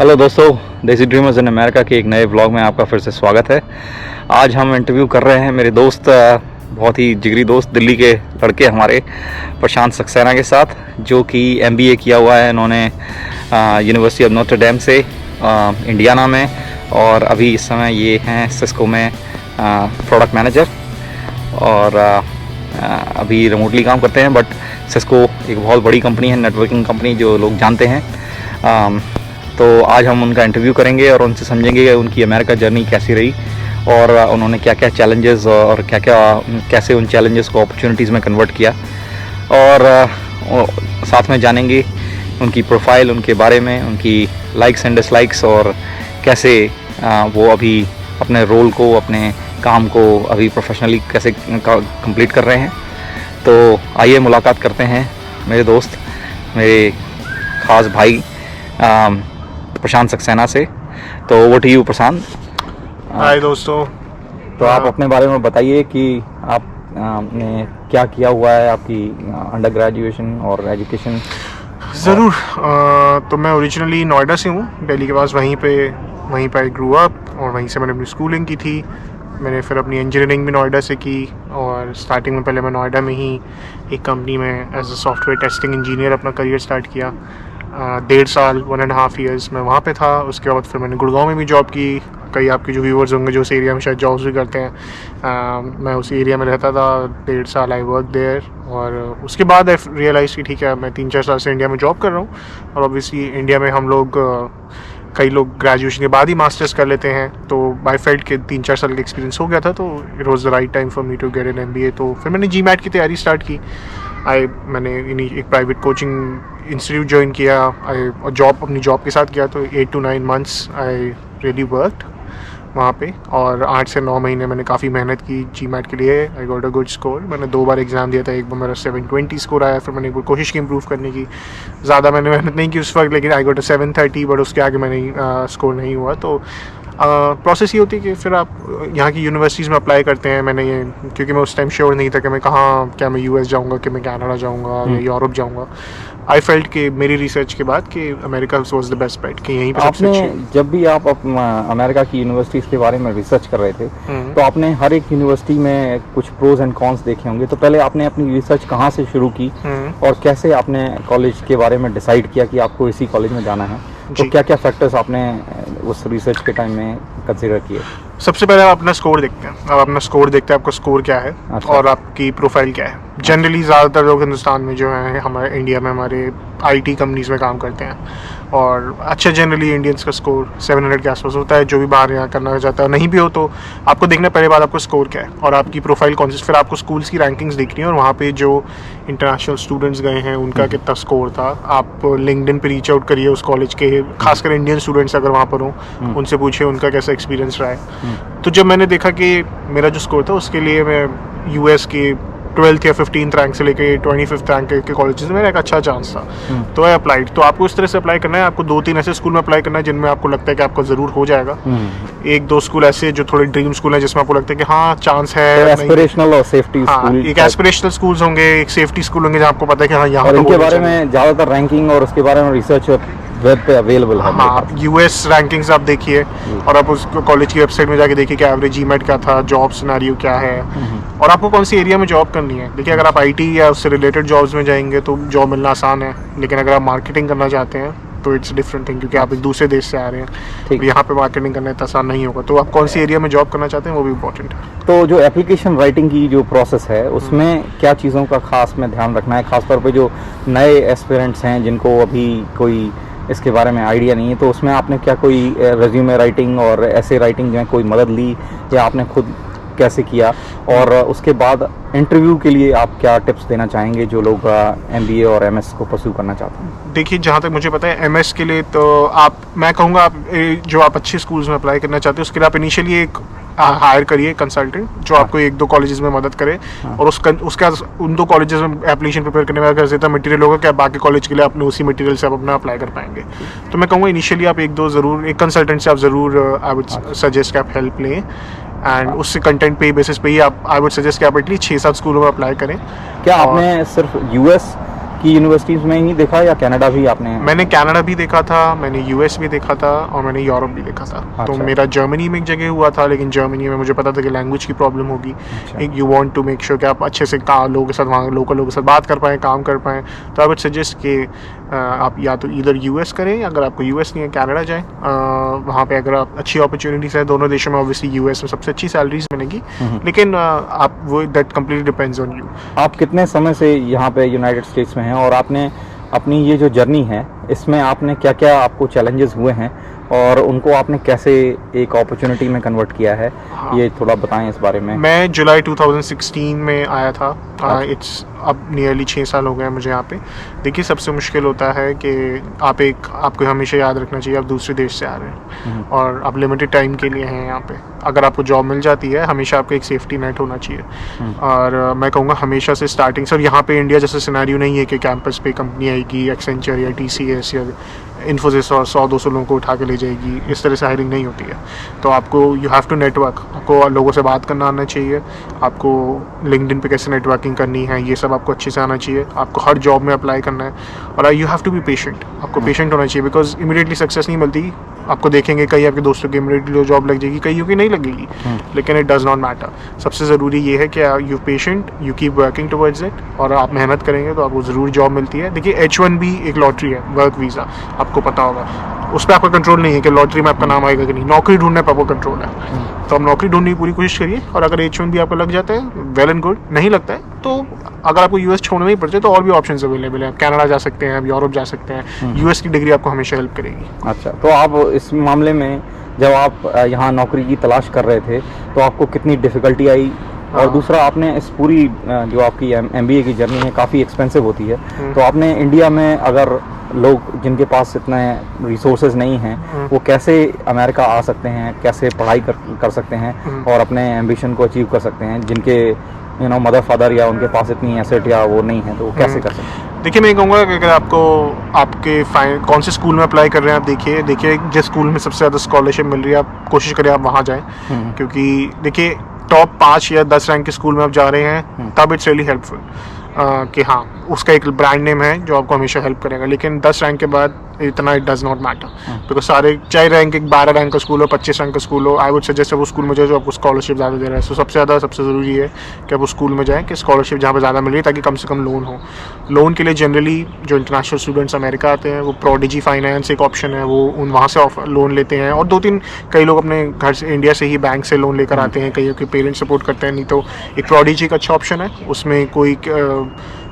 Hello दोस्तों, देसी dreamers in America के एक नए व्लॉग में आपका फिर से स्वागत है। आज हम इंटरव्यू कर रहे हैं मेरे दोस्त, बहुत ही जिगरी दोस्त, दिल्ली के लड़के हमारे प्रशांत सक्सेना के साथ, जो कि एमबीए किया हुआ है इन्होंने यूनिवर्सिटी ऑफ नोटर डेम से इंडियाना में, और अभी इस समय ये हैं सिस्को में प्रोडक्ट मैनेजर, और अभी रिमोटली काम करते हैं। बट सिस्को एक बहुत बड़ी कंपनी है, नेटवर्किंग कंपनी, जो लोग जानते हैं। तो आज हम उनका इंटरव्यू करेंगे और उनसे समझेंगे कि उनकी अमेरिका जर्नी कैसी रही, और उन्होंने क्या क्या चैलेंजेस और कैसे उन चैलेंजेस को अपॉर्चुनिटीज़ में कन्वर्ट किया, और साथ में जानेंगे उनकी प्रोफाइल, उनके बारे में, उनकी लाइक्स एंड डिसलाइक्स, और कैसे वो अभी अपने रोल को, अपने काम को अभी प्रोफेशनली कैसे कंप्लीट कर रहे हैं। तो आइए मुलाकात करते हैं मेरे दोस्त, मेरे ख़ास भाई प्रशांत सक्सेना से। तो वो टू यू प्रशांत। हाय दोस्तों। तो आप अपने बारे में बताइए कि आप ने क्या किया हुआ है, आपकी अंडर ग्रेजुएशन और एजुकेशन। ज़रूर। तो मैं ओरिजिनली नोएडा से हूँ, दिल्ली के पास। वहीं पे आई ग्रू अप, और वहीं से मैंने अपनी स्कूलिंग की थी। मैंने फिर अपनी इंजीनियरिंग भी नोएडा से की, और स्टार्टिंग में पहले मैं नोएडा में ही एक कंपनी में as a software testing engineer अपना करियर स्टार्ट किया। 1.5 साल 1.5 years मैं वहाँ पे था। उसके बाद फिर मैंने गुड़गांव में भी जॉब की। कई आपके जो व्यूवर्स होंगे जो उस एरिया में शायद जॉब्स भी करते हैं, मैं उस एरिया में रहता था 1.5 साल। आई वर्क देयर, और उसके बाद आई रियलाइज़ कि ठीक है, मैं 3-4 साल से इंडिया में जॉब कर रहा हूँ। और ऑब्वियसली इंडिया में हम लोग कई लोग ग्रेजुएशन के बाद ही मास्टर्स कर लेते हैं, तो बाय फेल्ट के 3-4 साल का एक्सपीरियंस हो गया था, तो it was the right time for me to get an MBA. तो फिर मैंने जीमैट की तैयारी स्टार्ट की। मैंने एक प्राइवेट कोचिंग इंस्टीट्यूट ज्वाइन किया। अपनी जॉब के साथ किया, तो 8 to 9 months I really worked वहाँ पे। और 8 से 9 महीने मैंने काफ़ी मेहनत की जीमैट के लिए। I got a good score. मैंने 2 बार एग्ज़ाम दिया था। एक बार मेरा 720 स्कोर आया, फिर मैंने एक बार कोशिश की इम्प्रूव करने की। ज़्यादा मैंने मेहनत नहीं की उस वक्त, लेकिन आई गॉट अ 730, बट उसके आगे मैंने स्कोर नहीं हुआ। तो प्रोसेस ये होती है कि फिर आप यहाँ की यूनिवर्सिटीज़ में अप्लाई करते हैं। मैंने ये, क्योंकि मैं उस टाइम श्योर नहीं था कि मैं कहाँ, क्या मैं यूएस जाऊँगा, कि मैं कनाडा जाऊँगा या यूरोप जाऊँगा। आई फेल्ट कि मेरी रिसर्च के बाद कि America was the best bet, कि यहीं पे सबसे आपने जब भी आप अमेरिका की यूनिवर्सिटीज़ के बारे में रिसर्च कर रहे थे, तो आपने हर एक यूनिवर्सिटी में कुछ प्रोज एंड कॉन्स देखे होंगे। तो पहले आपने अपनी रिसर्च कहाँ से शुरू की, और कैसे आपने कॉलेज के बारे में डिसाइड किया कि आपको इसी कॉलेज में जाना है? तो क्या क्या फैक्टर्स आपने उस रिसर्च के टाइम में कंसीडर किए? सबसे पहले आप अपना स्कोर देखते हैं। आप अपना स्कोर देखते हैं, आपका स्कोर क्या है। अच्छा। और आपकी प्रोफाइल क्या है। जनरली ज़्यादातर लोग हिंदुस्तान में जो हैं, हमारे इंडिया में, हमारे आईटी कंपनीज़ में काम करते हैं, और अच्छा जनरली इंडियंस का स्कोर 700 के आसपास होता है। जो भी बाहर यहाँ करना चाहता है, नहीं भी हो, तो आपको देखना पहले बात आपको स्कोर क्या है और आपकी प्रोफाइल कौन सी। फिर आपको स्कूल्स की रैंकिंग्स देखनी है, और वहाँ पे जो इंटरनेशनल स्टूडेंट्स गए हैं उनका कितना स्कोर था। आप लिंक्डइन पे रीच आउट करिए उस कॉलेज के, खासकर इंडियन स्टूडेंट्स अगर वहाँ पर हों, उनसे पूछिए उनका कैसा एक्सपीरियंस रहा है। तो जब मैंने देखा कि मेरा जो स्कोर था, उसके लिए मैं यूएस की 12th या 15th रैंक से लेके 25th रैंक के कॉलेजेस में मेरा एक अच्छा चांस था, तो आई अप्लाइड। तो आपको इस तरह से अप्लाई करना है। आपको 2-3 ऐसे स्कूल में अप्लाई करना है जिनमें आपको लगता है कि आपका ज़रूर हो जाएगा। 1-2 स्कूल ऐसे जो थोड़े ड्रीम स्कूल हैं, जिसमें आपको लगता है कि हाँ चांस है। एस्पिरेशनल और सेफ्टी स्कूल। एक एस्पिरेशनल स्कूल्स होंगे, एक सेफ्टी स्कूल होंगे, जहाँ आपको पता है कि हाँ यहाँ और इनके बारे में ज़्यादातर रैंकिंग और उसके बारे में रिसर्च वेब पे अवेलेबल है। हाँ, यूएस रैंकिंग्स आप देखिए, और आप उस कॉलेज की वेबसाइट में जाके देखिए कि एवरेज जीमेट क्या था, जॉब सिनेरियो क्या है, और आपको कौन सी एरिया में जॉब करनी है। देखिए, अगर आप आईटी या उससे रिलेटेड जॉब्स में जाएंगे तो जॉब मिलना आसान है, लेकिन अगर आप मार्केटिंग करना चाहते हैं तो इट्स डिफरेंट थिंग, क्योंकि आप एक दूसरे देश से आ रहे हैं। यहाँ पे मार्केटिंग करना इतना आसान नहीं होगा। तो आप कौन सी एरिया में जॉब करना चाहते हैं वो भी इम्पोर्टेंट है। तो जो एप्लीकेशन राइटिंग की जो प्रोसेस है, उसमें क्या चीज़ों का खास में ध्यान रखना है, खासतौर पे जो नए एस्पिरेंट्स हैं जिनको अभी कोई इसके बारे में आइडिया नहीं है? तो उसमें आपने क्या कोई रेज्यूमे राइटिंग और ऐसे राइटिंग जो है कोई मदद ली, या आपने खुद कैसे किया? और उसके बाद इंटरव्यू के लिए आप क्या टिप्स देना चाहेंगे जो लोग एमबीए और एमएस को परस्यू करना चाहते हैं? देखिए, जहाँ तक मुझे पता है एमएस के लिए, तो मैं कहूँगा जो आप अच्छे स्कूल्स में अप्लाई करना चाहते हैं, उसके लिए आप इनिशियली एक हायर करिए कंसल्टेंट, जो आपको 1-2 कॉलेजेस में मदद करे। और उसके उन 2 कॉलेजेस में एप्लीकेशन प्रिपेयर करने में अगर ज़्यादा मटेरियल होगा, क्या बाकी कॉलेज के लिए आपने उसी मटेरियल से आप अपना अप्लाई कर पाएंगे। तो मैं कहूँगा इनिशियली आप 1-2 ज़रूर, एक कंसल्टेंट से आप ज़रूर, आई वुड सजेस्ट कि आप हेल्प लें, एंड उससे कंटेंट पे बेसिस पे ही आप, आई वुड सजेस्ट कि आप एटलीस्ट 6-7 स्कूलों में अप्लाई करें। क्या आपने सिर्फ यूएस की यूनिवर्सिटीज़ में ही देखा या कनाडा भी आपने? मैंने कनाडा भी देखा था, मैंने यूएस भी देखा था और मैंने यूरोप भी देखा था। तो अच्छा। मेरा जर्मनी में एक जगह हुआ था, लेकिन जर्मनी में मुझे पता था कि लैंग्वेज की प्रॉब्लम होगी। अच्छा। एक you want to make sure कि आप अच्छे से लोगों के साथ, वहाँ लोकल लोगों के साथ बात कर पाएँ, काम कर पाएँ। तो आई वुड सजेस्ट कि आप या तो इधर यूएस करें, अगर आपको यूएस नहीं है कनाडा जाएँ। वहाँ पे अगर आप अच्छी अपॉर्चुनिटीज़ है दोनों देशों में, ऑब्वियसली यूएस में सबसे अच्छी सैलरीज मिलेगी, लेकिन आप वो that completely depends on you. आप कितने समय से यहाँ पे यूनाइटेड स्टेट्स में हैं और आपने अपनी ये जो जर्नी है इसमें आपने क्या क्या आपको चैलेंजेस हुए हैं और उनको आपने कैसे एक अपॉर्चुनिटी में कन्वर्ट किया है? हाँ। ये थोड़ा बताएं इस बारे में। मैं जुलाई 2016 में आया था। अच्छा। इट्स अब नियरली 6 साल हो गए हैं मुझे यहाँ पे। देखिए, सबसे मुश्किल होता है कि आपको हमेशा याद रखना चाहिए आप दूसरे देश से आ रहे हैं और आप लिमिटेड टाइम के लिए हैं यहाँ पे। अगर आपको जॉब मिल जाती है, हमेशा आपका एक सेफ्टी नेट होना चाहिए। और मैं कहूँगा हमेशा से स्टार्टिंग से, और यहाँ पे इंडिया जैसा सिनेरियो नहीं है कि कैंपस पे कंपनी आएगी, एक्सेंचर या TCS या इन्फोसिस और 100-200 लोगों को उठा के ले जाएगी, इस तरह से हायरिंग नहीं होती है। तो आपको यू हैव टू नेटवर्क, आपको लोगों से बात करना आना चाहिए, आपको लिंक्डइन पे कैसे नेटवर्किंग करनी है ये सब आपको अच्छे से आना चाहिए, आपको हर जॉब में अप्लाई करना है और you have to be patient. आपको पेशेंट होना चाहिए, बिकॉज इमीडिएटली सक्सेस नहीं मिलती। आपको देखेंगे कई आपके दोस्तों की इमीडिएटली जॉब लग जाएगी, कईयों की नहीं लगेगी, लेकिन इट डज़ नॉट मैटर। सबसे ज़रूरी ये है कि you patient, you keep working towards it, और आप मेहनत करेंगे तो आपको ज़रूर जॉब मिलती है। देखिए, H1B एक लॉटरी है, वर्क वीज़ा, आपको पता होगा। उस पर आपका कंट्रोल नहीं है कि लॉटरी में आपका नाम आएगा कि नहीं। नौकरी ढूंढने पर आपको कंट्रोल है। तो आप नौकरी ढूंढने की पूरी कोशिश करिए, और अगर H1B आपका लग जाता है, वेल एंड गुड। नहीं लगता है तो अगर आपको यूएस छोड़ना नहीं पड़ता तो और भी ऑप्शंस अवेलेबल है। आप कनाडा जा सकते हैं, आप यूरोप जा सकते हैं। यूएस की डिग्री आपको हमेशा हेल्प करेगी। अच्छा, तो आप इस मामले में जब आप यहाँ नौकरी की तलाश कर रहे थे तो आपको कितनी डिफ़िकल्टी आई? और दूसरा, आपने इस पूरी जो आपकी MBA की जर्नी है काफ़ी एक्सपेंसिव होती है, तो आपने इंडिया में अगर लोग जिनके पास इतने रिसोर्सेज नहीं हैं वो कैसे अमेरिका आ सकते हैं, कैसे पढ़ाई कर सकते हैं और अपने एम्बिशन को अचीव कर सकते हैं, जिनके मदर फादर या उनके पास इतनी एसेट या वो नहीं है, तो वो कैसे कर सकते हैं? देखिए, मैं कहूँगा कि अगर आपको आपके कौन से स्कूल में अप्लाई कर रहे हैं, आप देखिए जिस स्कूल में सबसे ज़्यादा स्कॉलरशिप मिल रही है, आप कोशिश करें आप वहाँ जाएँ। क्योंकि देखिए, टॉप 5 या 10 रैंक के स्कूल में आप जा रहे हैं तब इट्स रियली हेल्पफुल कि हाँ, उसका एक ब्रांड नेम है जो आपको हमेशा हेल्प करेगा। लेकिन 10 रैंक के बाद इतना it does not matter, because सारे चाहे रैंक 12 रैंक का स्कूल हो, 25 रैंक का स्कूल हो, आई वुड सजेस्ट वो स्कूल में जाए जो आपको स्कॉलरशिप ज़्यादा दे रहा है। सो सबसे ज़रूरी है कि आप उस स्कूल में जाएँ कि स्कॉलरशिप जहाँ पर ज़्यादा मिल रही है, ताकि कम से कम लोन हो। लोन के लिए जनरली जो इंटरनेशनल स्टूडेंट्स अमेरिका आते हैं, वो प्रोडिजी फाइनेंस एक ऑप्शन है, वो वहाँ से लोन लेते हैं। और 2-3 कई लोग अपने घर से, इंडिया से ही बैंक से लोन लेकर आते हैं, कईयों के पेरेंट्स सपोर्ट करते हैं। नहीं तो एक प्रोडिजी एक अच्छा ऑप्शन है, उसमें कोई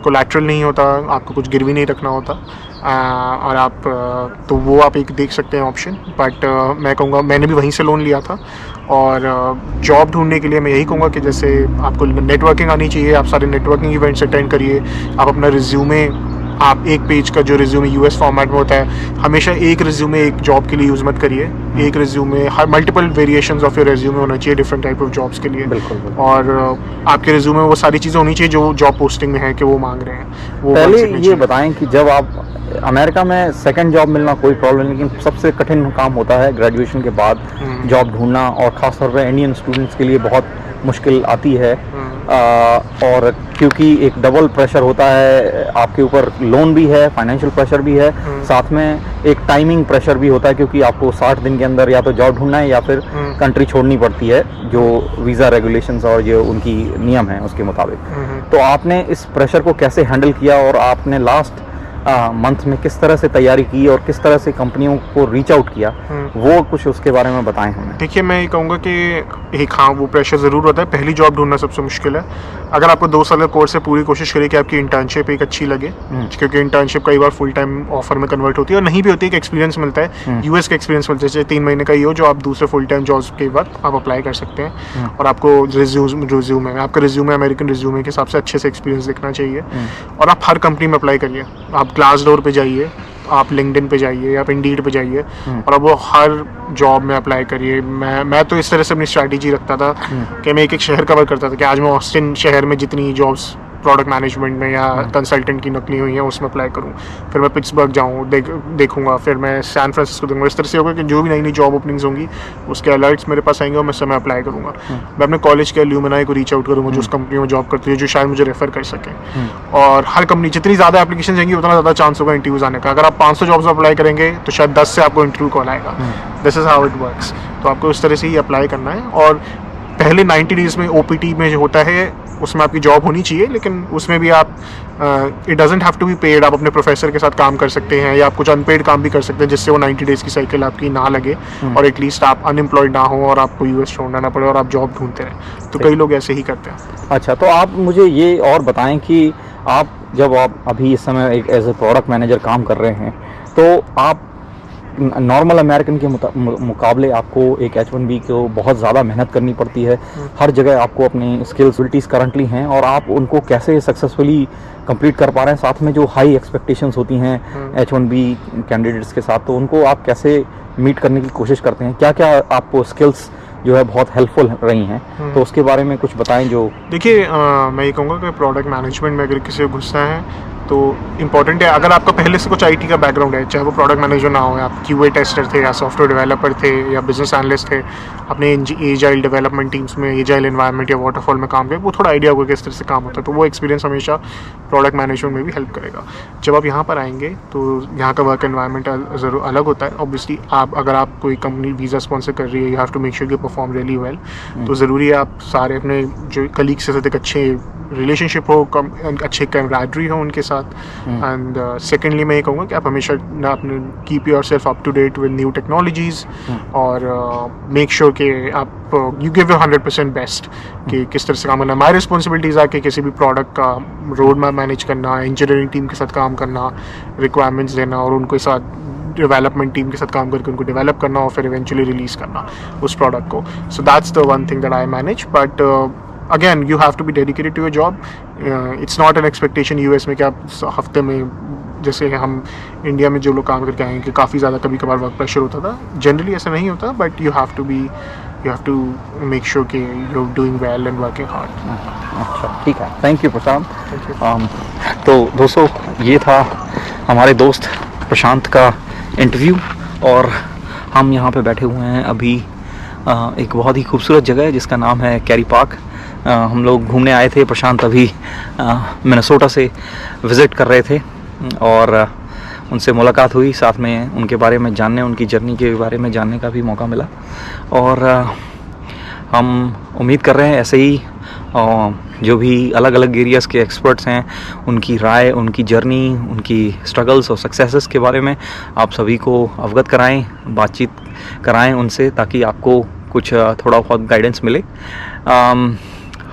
कोलैटरल नहीं होता, आपको कुछ गिरवी नहीं रखना होता, और आप तो वो आप एक देख सकते हैं ऑप्शन। बट मैं कहूँगा, मैंने भी वहीं से लोन लिया था। और जॉब ढूंढने के लिए मैं यही कहूँगा कि जैसे आपको नेटवर्किंग आनी चाहिए, आप सारे नेटवर्किंग इवेंट्स अटेंड करिए। आप अपना रिज्यूमे, आप एक पेज का जो रिज्यूमे यूएस फॉर्मेट में होता है, हमेशा एक रिज्यूमे एक जॉब के लिए यूज़ मत करिए। एक resume, her multiple variations of your resume होना चाहिए डिफरेंट टाइप ऑफ जॉब्स के लिए। बिल्कुल। और आपके रिज्यूमे वो सारी चीज़ें होनी चाहिए जो जॉब पोस्टिंग में है कि वो मांग रहे हैं। वो पहले ये बताएं कि जब आप अमेरिका में सेकंड जॉब मिलना कोई प्रॉब्लम नहीं, लेकिन सबसे कठिन काम होता है ग्रेजुएशन के बाद जॉब ढूंढना, और ख़ासतौर पर इंडियन स्टूडेंट्स के लिए बहुत मुश्किल आती है। और क्योंकि एक डबल प्रेशर होता है आपके ऊपर, लोन भी है, फाइनेंशियल प्रेशर भी है, साथ में एक टाइमिंग प्रेशर भी होता है, क्योंकि आपको 60 दिन के अंदर या तो जॉब ढूंढना है या फिर कंट्री छोड़नी पड़ती है, जो वीज़ा रेगुलेशंस और जो उनकी नियम है उसके मुताबिक। तो आपने इस प्रेशर को कैसे हैंडल किया और आपने लास्ट मंथ में किस तरह से तैयारी की और किस तरह से कंपनियों को रीच आउट किया, वो कुछ उसके बारे में बताएं हमें। देखिए, मैं ये कहूँगा कि एक हाँ, वो प्रेशर ज़रूर होता है। पहली जॉब ढूंढना सबसे मुश्किल है। अगर आपको 2 साल का कोर्स है, पूरी कोशिश करिए कि आपकी इंटर्नशिप एक अच्छी लगे, क्योंकि इंटर्नशिप कई बार फुल टाइम ऑफर में कन्वर्ट होती है, और नहीं भी होती है, कि एक्सपीरियंस मिलता है। यूएस का एक्सपीरियंस मिलता है, चाहे 3 महीने का ही हो, जो आप दूसरे फुल टाइम जॉब्स के बाद आप अप्लाई कर सकते हैं। और आपको रिज्यूमे आपका रिज्यूमे अमेरिकन रिज्यूमे के हिसाब से अच्छे से एक्सपीरियंस दिखना चाहिए। और आप हर कंपनी में अप्लाई करिए। आप ग्लासडोर पे जाइए, आप लिंक्डइन पे जाइए, आप इंडीड पे जाइए, और अब वो हर जॉब में अप्लाई करिए। मैं तो इस तरह से अपनी स्ट्रैटेजी रखता था कि मैं एक शहर कवर करता था, कि आज मैं ऑस्टिन शहर में जितनी जॉब्स प्रोडक्ट मैनेजमेंट में या कंसल्टेंट की निकली हुई हैं उसमें अप्लाई करूँ, फिर मैं पिट्सबर्ग जाऊँ, देखूँगा, फिर मैं सैन फ्रांसिस्को दूँगा। इस तरह से होगा कि जो भी नई नई जॉब ओपनिंग्स होंगी उसके अलर्ट्स मेरे पास आएंगे और मैं समय अप्लाई करूँगा। मैं अपने कॉलेज के एल्यूमिनाई को रीच आउट करूँगा जो उस कंपनी में जॉब करती है, जो शायद मुझे रेफर कर सकें। और हर कंपनी जितनी ज़्यादा एप्लीकेशन जाएंगी उतना ज़्यादा चांस होगा इंटरव्यूज़ आने का। अगर आप 500 जॉब्स में अप्लाई करेंगे तो शायद 10 से आपको इंटरव्यू कॉल आएगा। This is how it works. तो आपको इस तरह से ही अप्लाई करना है। और पहले 90 डेज़ में OPT में जो होता है उसमें आपकी जॉब होनी चाहिए, लेकिन उसमें भी आप it doesn't have to be paid. आप अपने प्रोफेसर के साथ काम कर सकते हैं या आप कुछ अनपेड काम भी कर सकते हैं जिससे वो 90 डेज़ की साइकिल आपकी ना लगे और एटलीस्ट आप अनएम्प्लॉयड ना हो और आपको US छोड़ना ना पड़े और आप जॉब ढूंढते रहें। तो कई लोग ऐसे ही करते हैं। अच्छा, तो आप मुझे ये और बताएं कि जब आप अभी इस समय एक एज ए प्रोडक्ट मैनेजर काम कर रहे हैं तो आप नॉर्मल अमेरिकन के मुकाबले आपको एक H1B को बहुत ज़्यादा मेहनत करनी पड़ती है। हर जगह आपको अपनी स्किल्स करंटली हैं और आप उनको कैसे सक्सेसफुली कंप्लीट कर पा रहे हैं, साथ में जो हाई एक्सपेक्टेशंस होती हैं H1B कैंडिडेट्स के साथ, तो उनको आप कैसे मीट करने की कोशिश करते हैं? क्या क्या आपको स्किल्स जो है बहुत हेल्पफुल रही हैं, तो उसके बारे में कुछ बताएं। जो देखिए, मैं ये कहूँगा कि प्रोडक्ट मैनेजमेंट में अगर किसी को घुसना है तो इम्पॉर्टेंट है, अगर आपका पहले से कुछ IT का बैकग्राउंड है, चाहे वो प्रोडक्ट मैनेजर ना हो, आप QA टेस्टर थे या सॉफ्टवेयर डेवलपर थे या बिजनेस एनालिस्ट थे, अपने एजाइल डेवलपमेंट टीम्स में, एजाइल एनवायरनमेंट या वाटरफॉल में काम किया, वो थोड़ा आइडिया होगा किस तरह से काम होता है, तो वो एक्सपीरियंस हमेशा प्रोडक्ट मैनेजमेंट में भी हेल्प करेगा। जब आप यहाँ पर आएंगे तो यहाँ का वर्क एनवायरनमेंट ज़रूर अलग होता है। ऑब्वियसली अगर आप कोई कंपनी वीज़ा स्पॉन्सर कर रही है, you have to make sure you perform really well. तो ज़रूरी है आप सारे अपने जो कलीग्स के साथ एक अच्छे रिलेशनशिप हो, अच्छे कैमराडरी हो उनके साथ। एंड सेकेंडली मैं ये कहूँगा कि आप हमेशा ना अपने keep yourself up to date with new technologies और मेक श्योर कि आप यू गिव योर 100% बेस्ट कि किस तरह से काम करना। हमारी रिस्पॉन्सिबिलिटीज़ आके किसी भी प्रोडक्ट का रोड मैप मैनेज करना, इंजीनियरिंग टीम के साथ काम करना, रिक्वायरमेंट्स देना और उनके साथ डेवलपमेंट टीम के साथ काम करके उनको डेवलप करना और फिर इवेंचुअली रिलीज़ करना उस प्रोडक्ट को। So that's the one thing that I manage. But again you have to be dedicated to your job. It's not an expectation US में कि आप हफ्ते में, जैसे हम इंडिया में जो लोग काम करके आएंगे, काफ़ी ज़्यादा कभी कभार वर्क प्रेशर होता था। जनरली ऐसा नहीं होता, but you have to make sure कि you are doing well and working hard. अच्छा, ठीक है, थैंक यू प्रशांत। तो दोस्तों, ये था हमारे दोस्त प्रशांत का इंटरव्यू और हम यहाँ पे बैठे हुए हैं अभी एक बहुत ही खूबसूरत जगह है जिसका नाम है कैरी पार्क। हम लोग घूमने आए थे। प्रशांत अभी मिनेसोटा से विज़िट कर रहे थे और उनसे मुलाकात हुई, साथ में उनके बारे में जानने, उनकी जर्नी के बारे में जानने का भी मौका मिला। और हम उम्मीद कर रहे हैं ऐसे ही जो भी अलग अलग एरियाज़ के एक्सपर्ट्स हैं उनकी राय, उनकी जर्नी, उनकी स्ट्रगल्स और सक्सेसेस के बारे में आप सभी को अवगत कराएं, बातचीत कराएं उनसे, ताकि आपको कुछ थोड़ा बहुत गाइडेंस मिले।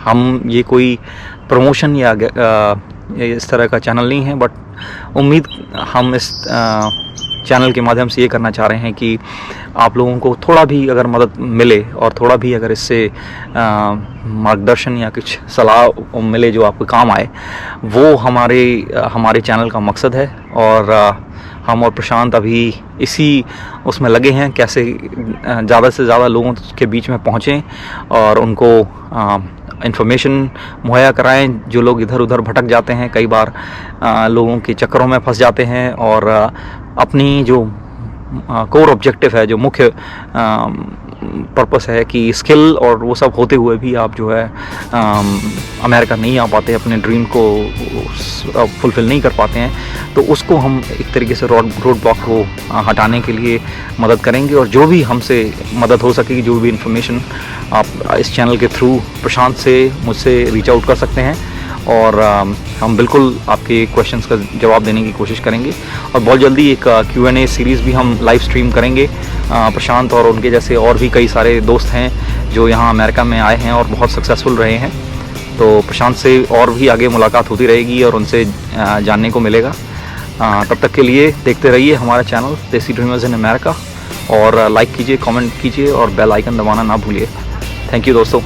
हम ये कोई प्रमोशन या इस तरह का चैनल नहीं है, बट उम्मीद हम इस चैनल के माध्यम से ये करना चाह रहे हैं कि आप लोगों को थोड़ा भी अगर मदद मिले और थोड़ा भी अगर इससे मार्गदर्शन या कुछ सलाह मिले जो आपको काम आए, वो हमारे चैनल का मकसद है। और हम और प्रशांत अभी इसी उसमें लगे हैं, कैसे ज़्यादा से ज़्यादा लोगों के बीच में पहुँचें और उनको इन्फॉर्मेशन मुहैया कराएं। जो लोग इधर उधर भटक जाते हैं, कई बार लोगों के चक्करों में फंस जाते हैं और अपनी जो कोर ऑब्जेक्टिव है, जो मुख्य पर्पस है कि स्किल और वो सब होते हुए भी आप जो है अमेरिका नहीं आ पाते, अपने ड्रीम को फुलफ़िल नहीं कर पाते हैं, तो उसको हम एक तरीके से रोड ब्लॉक को हटाने के लिए मदद करेंगे। और जो भी हमसे मदद हो सकेगी, जो भी इन्फॉर्मेशन, आप इस चैनल के थ्रू प्रशांत से, मुझसे रीच आउट कर सकते हैं और हम बिल्कुल आपके क्वेश्चंस का जवाब देने की कोशिश करेंगे। और बहुत जल्दी एक Q&A सीरीज़ भी हम लाइव स्ट्रीम करेंगे। प्रशांत और उनके जैसे और भी कई सारे दोस्त हैं जो यहाँ अमेरिका में आए हैं और बहुत सक्सेसफुल रहे हैं, तो प्रशांत से और भी आगे मुलाकात होती रहेगी और उनसे जानने को मिलेगा। तब तक के लिए देखते रहिए हमारा चैनल देसी ड्रीमर्स इन अमेरिका और लाइक कीजिए, कमेंट कीजिए और बेल आइकन दबाना ना भूलिए। थैंक यू दोस्तों।